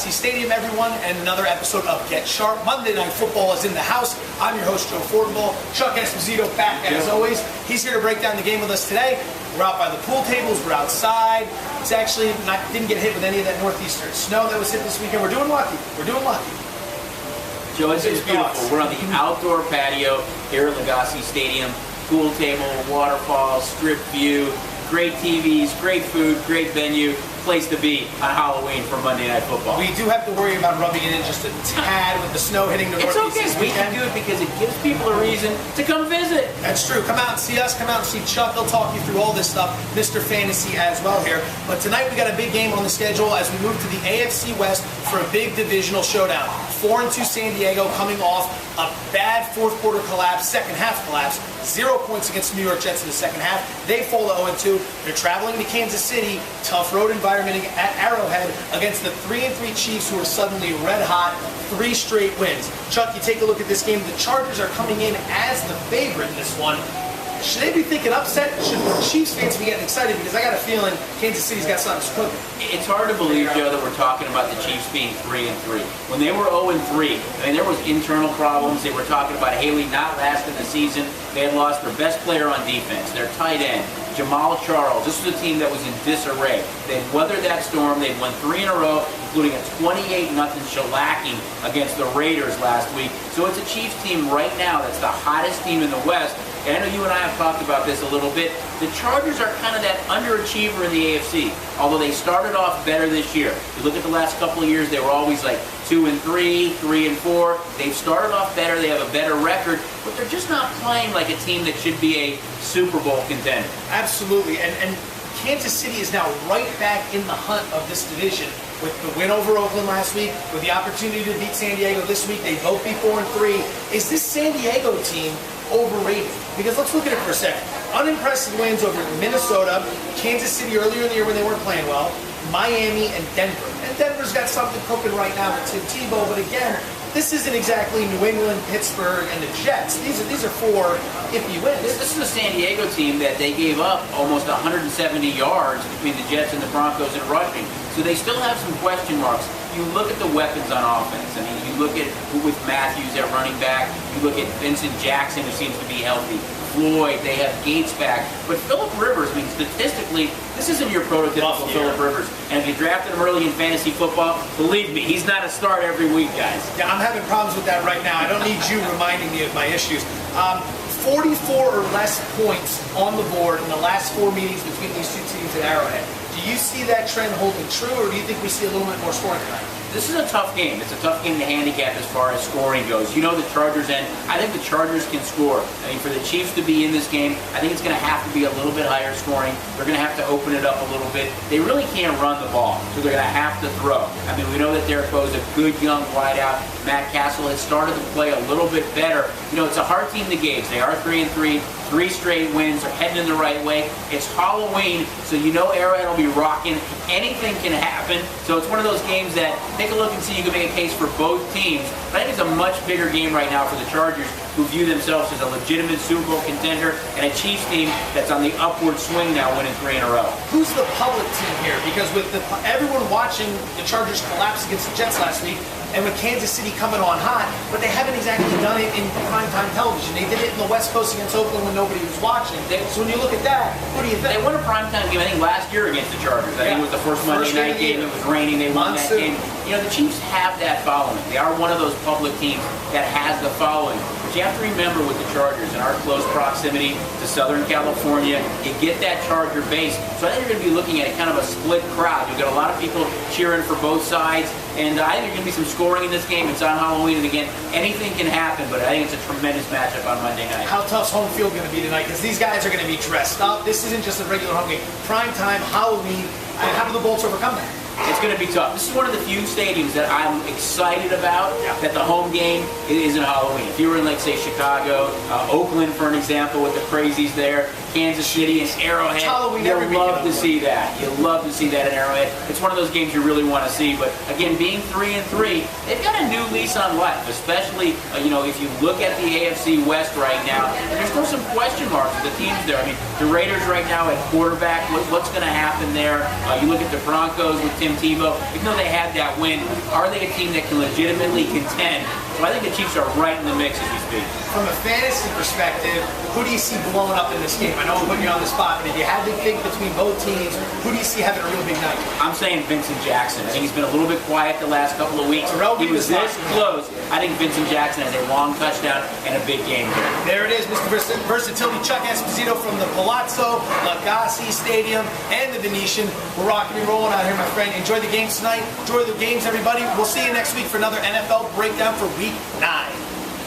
Lagasse Stadium, everyone, and another episode of Get Sharp. Monday Night Football is in the house. I'm your host, Joe Fortenbaugh. Chuck Esposito back as always. He's here to break down the game with us today. We're out by the pool tables. We're outside. It's actually didn't get hit with any of that northeastern snow that was hit this weekend. We're doing lucky. We're doing lucky. Joe, it's beautiful. We're on the outdoor patio here at Lagasse Stadium. Pool table, waterfall, strip view, great TVs, great food, great venue. Place to be on Halloween for Monday Night Football. We do have to worry about rubbing it in just a tad with the snow hitting the northeast. It's okay. We can do it because it gives people a reason to come visit. That's true. Come out and see us. Come out and see Chuck. He'll talk you through all this stuff. Mr. Fantasy as well here. But tonight we got a big game on the schedule as we move to the AFC West for a big divisional showdown. 4-2 San Diego coming off a bad fourth quarter collapse, second half collapse. 0 points against the New York Jets in the second half. They fall to 0-2. They're traveling to Kansas City. Tough road environment at Arrowhead against the 3-3 Chiefs, who are suddenly red hot. 3 straight wins. Chuck, you take a look at this game. The Chargers are coming in as the favorite in this one. Should they be thinking upset? Should the Chiefs fans be getting excited? Because I got a feeling Kansas City's got something cooking. It's hard to believe, Joe, that we're talking about the Chiefs being 3-3. When they were 0-3, I mean, there was internal problems. They were talking about Haley not lasting the season. They had lost their best player on defense, their tight end, Jamal Charles. This was a team that was in disarray. They weathered that storm. They'd won 3 in a row, including a 28-0 shellacking against the Raiders last week. So it's a Chiefs team right now that's the hottest team in the West. And I know you and I have talked about this a little bit. The Chargers are kind of that underachiever in the AFC, although they started off better this year. You look at the last couple of years, they were always like 2-3, 3-4. They've started off better, they have a better record, but they're just not playing like a team that should be a Super Bowl contender. Absolutely, and Kansas City is now right back in the hunt of this division. With the win over Oakland last week, with the opportunity to beat San Diego this week, they both be 4-3. Is this San Diego team overrated? Because let's look at it for a second. Unimpressive wins over Minnesota, Kansas City earlier in the year when they weren't playing well, Miami, and Denver. And Denver's got something cooking right now with Tim Tebow, but again, this isn't exactly New England, Pittsburgh, and the Jets. These are 4 iffy wins. This is a San Diego team that they gave up almost 170 yards between the Jets and the Broncos in rushing. So they still have some question marks. You look at the weapons on offense. I mean, you look at with Matthews at running back. You look at Vincent Jackson, who seems to be healthy. Floyd, they have Gates back. But Phillip Rivers, I mean, statistically, this isn't your prototypical Phillip Rivers. And if you drafted him early in fantasy football, believe me, he's not a start every week, guys. Yeah, I'm having problems with that right now. I don't need you reminding me of my issues. 44 or less points on the board in the last 4 meetings between these two teams at Arrowhead. Do you see that trend holding true, or do you think we see a little bit more scoring tonight? This is a tough game. It's a tough game to handicap as far as scoring goes. You know the Chargers end. I think the Chargers can score. I mean, for the Chiefs to be in this game, I think it's going to have to be a little bit higher scoring. They're going to have to open it up a little bit. They really can't run the ball, so they're going to have to throw. I mean, we know that Derek Bowe's a good young wideout. Matt Castle has started to play a little bit better. You know, it's a hard team to gauge. They are 3-3. 3 straight wins. They're heading in the right way. It's Halloween, so you know Arrowhead will be rocking. Anything can happen. So it's one of those games that take a look and see. You can make a case for both teams. But I think it's a much bigger game right now for the Chargers, who view themselves as a legitimate Super Bowl contender, and a Chiefs team that's on the upward swing now, winning 3 in a row. Who's the public team here? Because with everyone watching the Chargers collapse against the Jets last week, and with Kansas City coming on hot, but they haven't exactly done it in primetime television. They did it in the West Coast against Oakland when nobody was watching. So when you look at that, what do you think? They won a primetime game, I think, last year against the Chargers. I think it was the first Monday night game. It was raining. They won that game. You know, the Chiefs have that following. They are one of those public teams that has the following. But you have to remember with the Chargers, in our close proximity to Southern California, you get that Charger base. So I think you're going to be looking at a kind of a split crowd. You've got a lot of people cheering for both sides. And I think there's going to be some scoring in this game. It's on Halloween, and again, anything can happen, but I think it's a tremendous matchup on Monday night. How tough's home field going to be tonight? Because these guys are going to be dressed up. This isn't just a regular home game. Prime time, Halloween. How do the Bolts overcome that? It's going to be tough. This is one of the few stadiums that I'm excited about, that the home game isn't Halloween. If you were in, like, say, Chicago, Oakland, for an example, with the crazies there, Kansas City and Arrowhead, you'll love to see that. You'll love to see that in Arrowhead. It's one of those games you really want to see. But, again, being 3-3, they've got a new lease on life, especially, you know, if you look at the AFC West right now, and there's still some question marks with the teams there. I mean, the Raiders right now at quarterback, what's going to happen there? You look at the Broncos with Tim Tebow. Devo, even though they had that win, are they a team that can legitimately contend? So I think the Chiefs are right in the mix as we speak. From a fantasy perspective, who do you see blowing up in this game? I know I'm putting you on the spot, but if you had to think between both teams, who do you see having a real big night? I'm saying Vincent Jackson. I think he's been a little bit quiet the last couple of weeks. He was this close. I think Vincent Jackson has a long touchdown and a big game here. There it is, Mr. Versatility, Chuck Esposito from the Palazzo, Lagasse Stadium, and the Venetian. We're rocking and rolling out here, my friend. Enjoy the games tonight. Enjoy the games, everybody. We'll see you next week for another NFL breakdown for Week 9.